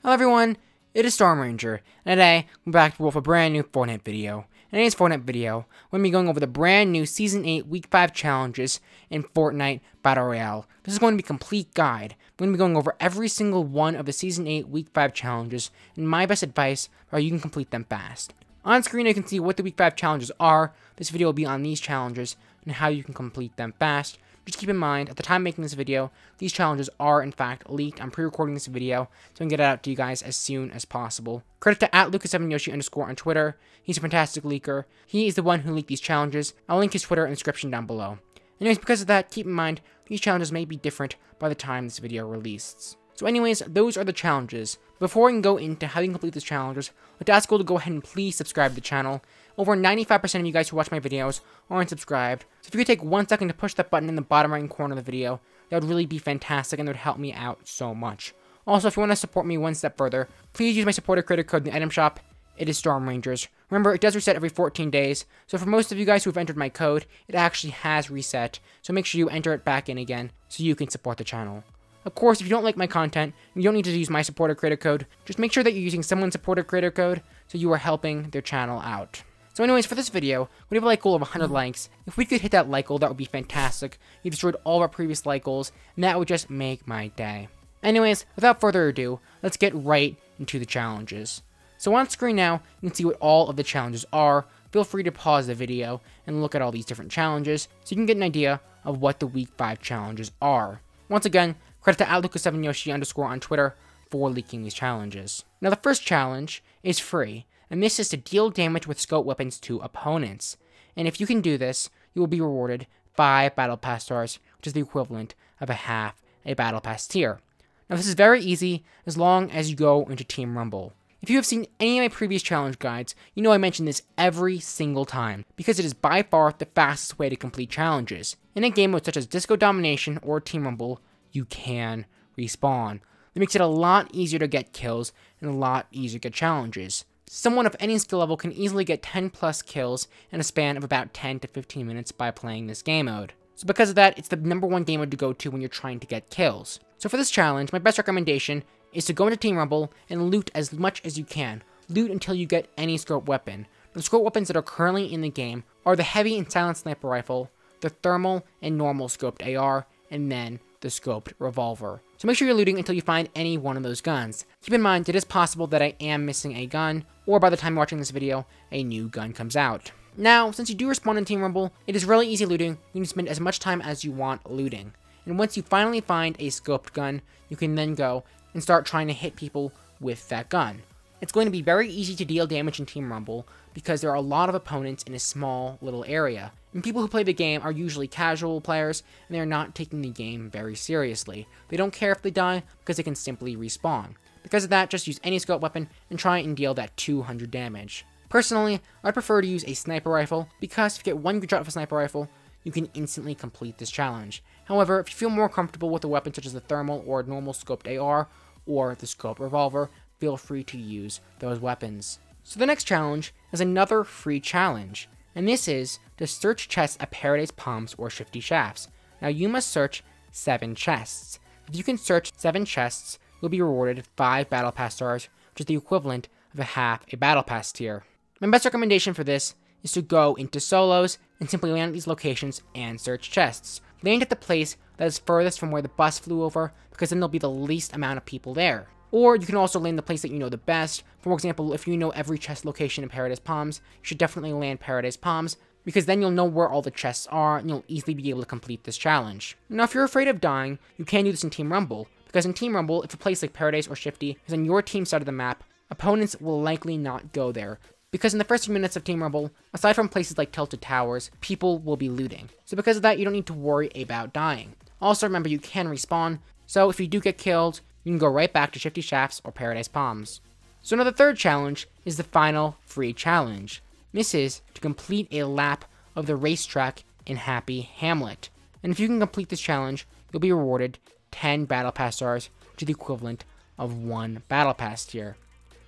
Hello everyone, it is Stormranger, and today we're back with a brand new Fortnite video. In today's Fortnite video, we're going to be going over the brand new Season 8 Week 5 challenges in Fortnite Battle Royale. This is going to be a complete guide. We're going to be going over every single one of the Season 8 Week 5 challenges, and my best advice are you can complete them fast. On screen you can see what the Week 5 challenges are. This video will be on these challenges and how you can complete them fast. Just keep in mind, at the time of making this video, these challenges are in fact leaked. I'm pre-recording this video, so I can get it out to you guys as soon as possible. Credit to @Lucas7Yoshi_ on Twitter. He's a fantastic leaker. He is the one who leaked these challenges. I'll link his Twitter in the description down below. Anyways, because of that, keep in mind, these challenges may be different by the time this video releases. So anyways, those are the challenges. Before we can go into how you can complete these challenges, I'd like to ask you to go ahead and please subscribe to the channel. Over 95% of you guys who watch my videos aren't subscribed, so if you could take 1 second to push that button in the bottom right corner of the video, that would really be fantastic and it would help me out so much. Also, if you want to support me one step further, please use my supporter creator code in the item shop. It is Stormrangers. Remember, it does reset every 14 days, so for most of you guys who have entered my code, it actually has reset, so make sure you enter it back in again so you can support the channel. Of course, if you don't like my content, you don't need to use my supporter creator code. Just make sure that you're using someone's supporter creator code so you are helping their channel out. So anyways, for this video, we have a like goal of 100 likes. If we could hit that like goal, that would be fantastic. We destroyed all of our previous like goals, and that would just make my day. Anyways, without further ado, let's get right into the challenges. So on screen now, you can see what all of the challenges are. Feel free to pause the video and look at all these different challenges so you can get an idea of what the Week 5 challenges are. Once again, credit to @Lucas7Yoshi_ on Twitter for leaking these challenges. Now the first challenge is free, and this is to deal damage with scope weapons to opponents. And if you can do this, you will be rewarded 5 battle pass stars, which is the equivalent of half a battle pass tier. Now this is very easy as long as you go into Team Rumble. If you have seen any of my previous challenge guides, you know I mention this every single time, because it is by far the fastest way to complete challenges. In a game mode such as Disco Domination or Team Rumble, you can respawn. That makes it a lot easier to get kills and a lot easier to get challenges. Someone of any skill level can easily get 10 plus kills in a span of about 10 to 15 minutes by playing this game mode. So because of that, it's the #1 game mode to go to when you're trying to get kills. So for this challenge, my best recommendation is to go into Team Rumble and loot as much as you can. Loot until you get any scope weapon. The scope weapons that are currently in the game are the heavy and silent sniper rifle, the thermal and normal scoped AR, and then the scoped revolver. So make sure you're looting until you find any one of those guns. Keep in mind, it is possible that I am missing a gun, or by the time you're watching this video, a new gun comes out. Now, since you do respawn in Team Rumble, it is really easy looting. You can spend as much time as you want looting. And once you finally find a scoped gun, you can then go and start trying to hit people with that gun. It's going to be very easy to deal damage in Team Rumble because there are a lot of opponents in a small little area. And people who play the game are usually casual players, and they are not taking the game very seriously. They don't care if they die because they can simply respawn. Because of that, just use any scope weapon and try and deal that 200 damage. Personally, I'd prefer to use a sniper rifle because if you get 1 good shot with a sniper rifle, you can instantly complete this challenge. However, if you feel more comfortable with a weapon such as the thermal or normal scoped AR or the scoped revolver, feel free to use those weapons. So the next challenge is another free challenge, and this is to search chests at Paradise Palms or Shifty Shafts. Now you must search 7 chests. If you can search 7 chests, you'll be rewarded 5 battle pass stars, which is the equivalent of half a battle pass tier. My best recommendation for this is to go into solos and simply land at these locations and search chests. Land at the place that is furthest from where the bus flew over, because then there'll be the least amount of people there. Or you can also land the place that you know the best. For example, if you know every chest location in Paradise Palms, you should definitely land Paradise Palms, because then you'll know where all the chests are, and you'll easily be able to complete this challenge. Now, if you're afraid of dying, you can do this in Team Rumble, because in Team Rumble, if a place like Paradise or Shifty is on your team side of the map, opponents will likely not go there. Because in the first few minutes of Team Rumble, aside from places like Tilted Towers, people will be looting. So because of that, you don't need to worry about dying. Also remember, you can respawn, so if you do get killed, you can go right back to Shifty Shafts or Paradise Palms. So now the third challenge is the final free challenge. This is to complete a lap of the racetrack in Happy Hamlet. And if you can complete this challenge, you'll be rewarded 10 battle pass stars, which is the equivalent of 1 battle pass tier.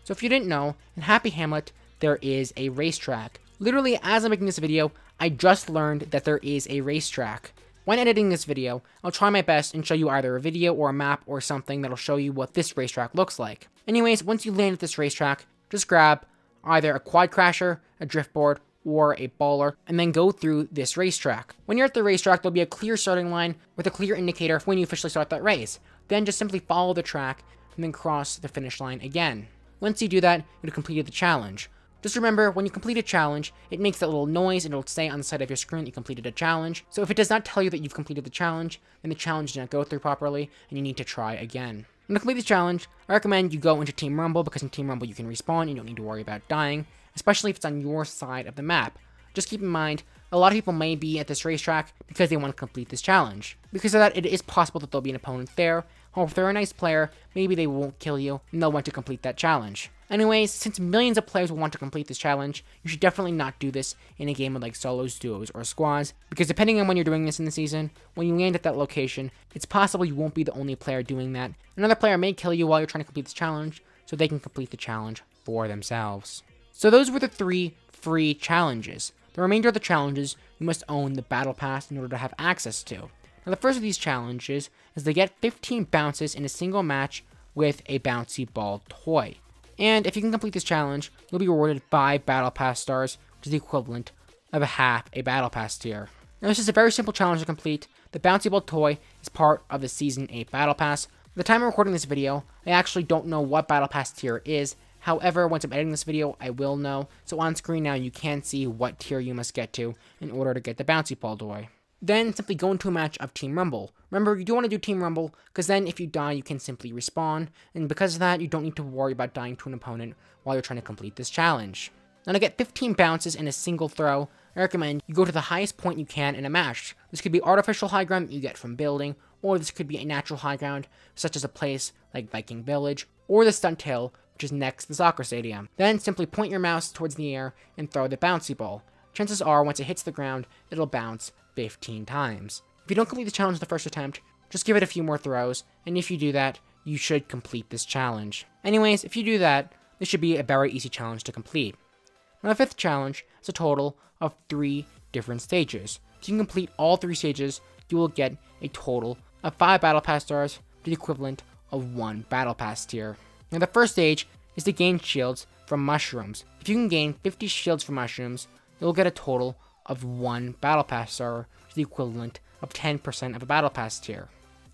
So if you didn't know, in Happy Hamlet, there is a racetrack. Literally, as I'm making this video, I just learned that there is a racetrack. When editing this video, I'll try my best and show you either a video or a map or something that'll show you what this racetrack looks like. Anyways, once you land at this racetrack, just grab either a quad crasher, a driftboard, or a baller, and then go through this racetrack. When you're at the racetrack, there'll be a clear starting line with a clear indicator of when you officially start that race. Then just simply follow the track and then cross the finish line again. Once you do that, you've completed the challenge. Just remember, when you complete a challenge, it makes that little noise and it'll say on the side of your screen that you completed a challenge. So if it does not tell you that you've completed the challenge, then the challenge did not go through properly and you need to try again. And to complete this challenge, I recommend you go into Team Rumble, because in Team Rumble you can respawn, you don't need to worry about dying, especially if it's on your side of the map. Just keep in mind, a lot of people may be at this racetrack because they want to complete this challenge. Because of that, it is possible that there'll be an opponent there. However, if they're a nice player, maybe they won't kill you and they'll want to complete that challenge. Anyways, since millions of players will want to complete this challenge, you should definitely not do this in a game with like solos, duos, or squads, because depending on when you're doing this in the season, when you land at that location, it's possible you won't be the only player doing that. Another player may kill you while you're trying to complete this challenge, so they can complete the challenge for themselves. So those were the 3 free challenges. The remainder of the challenges, you must own the Battle Pass in order to have access to. Now the first of these challenges is to get 15 bounces in a single match with a Bouncy Ball Toy. And if you can complete this challenge, you'll be rewarded 5 Battle Pass stars, which is the equivalent of half a Battle Pass tier. Now this is a very simple challenge to complete. The Bouncy Ball Toy is part of the Season 8 Battle Pass. At the time of recording this video, I actually don't know what Battle Pass tier it is. However, once I'm editing this video, I will know. So on screen now, you can see what tier you must get to in order to get the Bouncy Ball Toy. Then simply go into a match of Team Rumble. Remember, you do want to do Team Rumble, because then if you die, you can simply respawn, and because of that, you don't need to worry about dying to an opponent while you're trying to complete this challenge. Now to get 15 bounces in a single throw, I recommend you go to the highest point you can in a match. This could be artificial high ground that you get from building, or this could be a natural high ground, such as a place like Viking Village, or the Stunt Hill, which is next to the soccer stadium. Then simply point your mouse towards the air and throw the bouncy ball. Chances are, once it hits the ground, it'll bounce 15 times. If you don't complete the challenge the first attempt, just give it a few more throws, and if you do that, you should complete this challenge. Anyways, if you do that, this should be a very easy challenge to complete. Now the 5th challenge is a total of 3 different stages. If you can complete all 3 stages, you will get a total of 5 Battle Pass stars, the equivalent of 1 Battle Pass tier. Now the first stage is to gain shields from mushrooms. If you can gain 50 shields from mushrooms, you'll get a total of 1 Battle Pass star, which is the equivalent of 10% of a Battle Pass tier.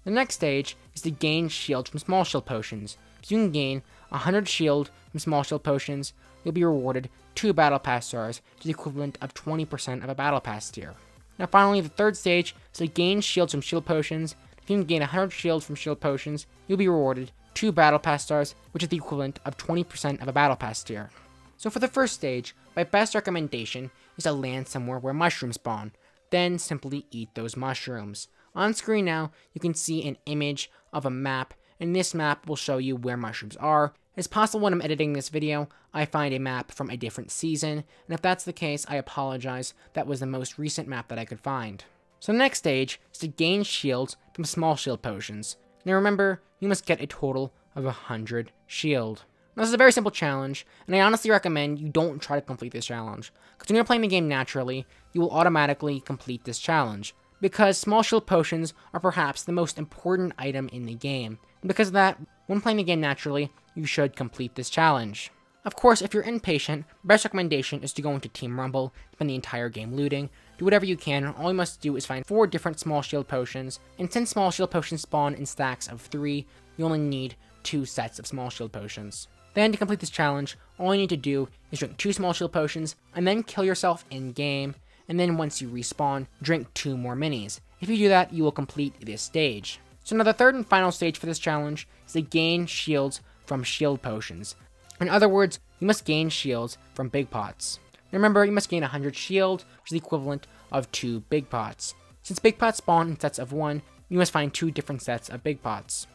The next stage is to gain shields from small shield potions. If you can gain 100 shield from small shield potions, you'll be rewarded 2 Battle Pass stars, which is the equivalent of 20% of a Battle Pass tier. Now finally, the 3rd stage is to gain shields from shield potions. If you can gain 100 shields from shield potions, you'll be rewarded 2 Battle Pass stars, which is the equivalent of 20% of a Battle Pass tier. So for the first stage, my best recommendation is to land somewhere where mushrooms spawn. Then simply eat those mushrooms. On screen now, you can see an image of a map, and this map will show you where mushrooms are. It's possible when I'm editing this video, I find a map from a different season, and if that's the case, I apologize. That was the most recent map that I could find. So the next stage is to gain shields from small shield potions. Now remember, you must get a total of 100 shield. Now, this is a very simple challenge, and I honestly recommend you don't try to complete this challenge, because when you're playing the game naturally, you will automatically complete this challenge, because small shield potions are perhaps the most important item in the game, and because of that, when playing the game naturally, you should complete this challenge. Of course, if you're impatient, best recommendation is to go into Team Rumble, spend the entire game looting, do whatever you can, all you must do is find 4 different small shield potions, and since small shield potions spawn in stacks of 3, you only need 2 sets of small shield potions. Then to complete this challenge, all you need to do is drink 2 small shield potions, and then kill yourself in-game, and then once you respawn, drink 2 more minis. If you do that, you will complete this stage. So now the 3rd and final stage for this challenge is to gain shields from shield potions. In other words, you must gain shields from big pots. Remember, you must gain 100 shield, which is the equivalent of 2 big pots. Since big pots spawn in sets of 1, you must find 2 different sets of big pots.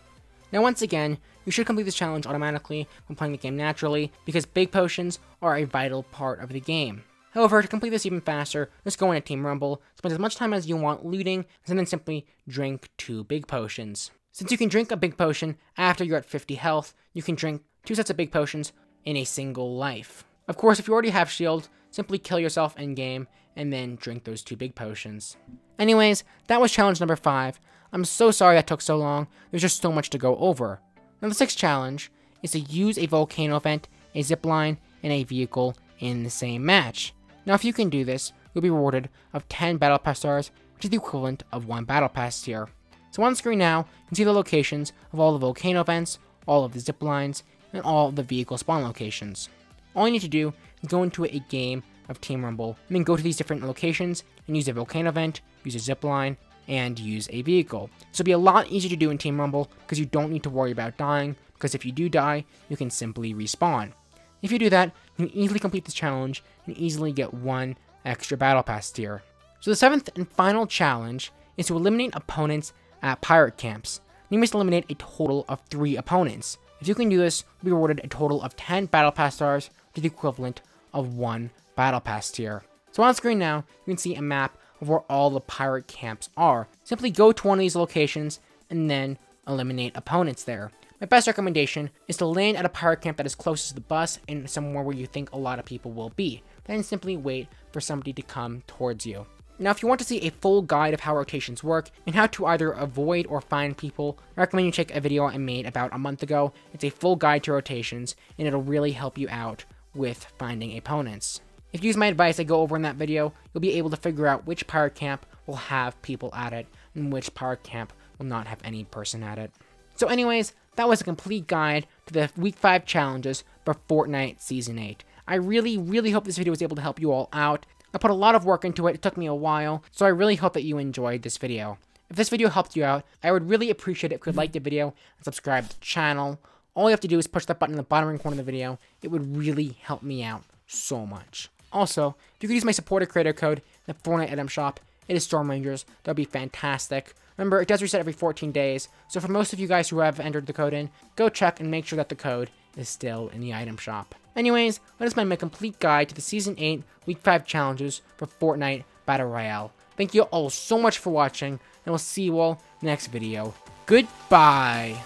Now once again, you should complete this challenge automatically when playing the game naturally, because big potions are a vital part of the game. However, to complete this even faster, just go into Team Rumble, spend as much time as you want looting, and then simply drink 2 big potions. Since you can drink a big potion after you're at 50 health, you can drink 2 sets of big potions in a single life. Of course, if you already have shield, simply kill yourself in-game and then drink those 2 big potions. Anyways, that was challenge number 5. I'm so sorry that took so long. There's just so much to go over. Now the 6th challenge is to use a volcano vent, a zipline, and a vehicle in the same match. Now if you can do this, you'll be rewarded of 10 battle pass stars, which is the equivalent of 1 battle pass tier. So on screen now, you can see the locations of all the volcano vents, all of the zip lines, and all of the vehicle spawn locations. All you need to do is go into a game of Team Rumble, and then go to these different locations and use a volcano vent, use a zip line, and use a vehicle. So it'll be a lot easier to do in Team Rumble because you don't need to worry about dying, because if you do die, you can simply respawn. If you do that, you can easily complete this challenge and easily get 1 extra battle pass tier. So the 7th and final challenge is to eliminate opponents at pirate camps. You must eliminate a total of 3 opponents. If you can do this, you'll be rewarded a total of 10 battle pass stars, which is the equivalent of 1 battle pass tier. So on screen now, you can see a map of where all the pirate camps are. Simply go to one of these locations and then eliminate opponents there. My best recommendation is to land at a pirate camp that is closest to the bus and somewhere where you think a lot of people will be. Then simply wait for somebody to come towards you. Now if you want to see a full guide of how rotations work and how to either avoid or find people, I recommend you check a video I made about a month ago. It's a full guide to rotations and it'll really help you out with finding opponents. If you use my advice I go over in that video, you'll be able to figure out which pirate camp will have people at it and which pirate camp will not have any person at it. So anyways, that was a complete guide to the Week 5 challenges for Fortnite Season 8. I really hope this video was able to help you all out. I put a lot of work into it, it took me a while, so I really hope that you enjoyed this video. If this video helped you out, I would really appreciate it if you could like the video and subscribe to the channel. All you have to do is push that button in the bottom right corner of the video. It would really help me out so much. Also, if you could use my supporter creator code in the Fortnite item shop, it is Stormrangers, that would be fantastic. Remember, it does reset every 14 days, so for most of you guys who have entered the code in, go check and make sure that the code is still in the item shop. Anyways, that is my complete guide to the Season 8 Week 5 challenges for Fortnite Battle Royale. Thank you all so much for watching, and we'll see you all in the next video. Goodbye!